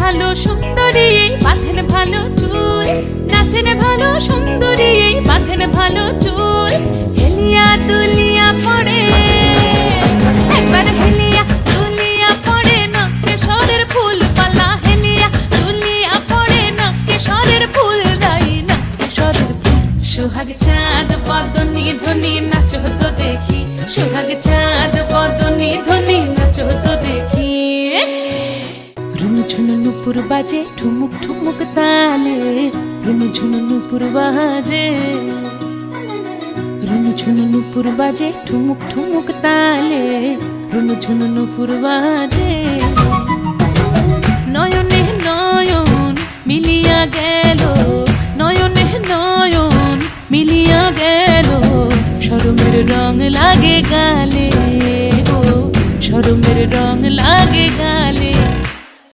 ভালো সুন্দরী বাঁধেন ভালো চুল, নাচেন ভালো সুন্দরী বাঁধেন ভালো চুল। হেলিয়া দুলিয়া পড়ে একবার হেলিয়া দুলিয়া পড়ে নকেশ্বরের ফুল পালা, হেলিয়া দুলিয়া পড়ে নকেশ্বরের ফুল গাই নকেশ্বরের ফুল। সোহাগ চাঁদ বদনি ধ্বনি নাচো তো দেখি, সোহাগ চাঁদ বদনি ধ্বনি নাচো তো দেখি। ঝুনু নুপুর বাজে ঠুমুক ঠুমুক তালে, রুনু ঝুনু নুপুর বাজে, রুনু ঝুনু নুপুর বাজে ঠুমুক ঠুমুক তালে, রুনু ঝুনু নুপুর বাজে। নয়নে নয়ন মিলিয়া গেল, নয়নে নয়ন মিলিয়া গেল, শরমের রং লাগে গালে গো, শরমের রং লাগে গালে।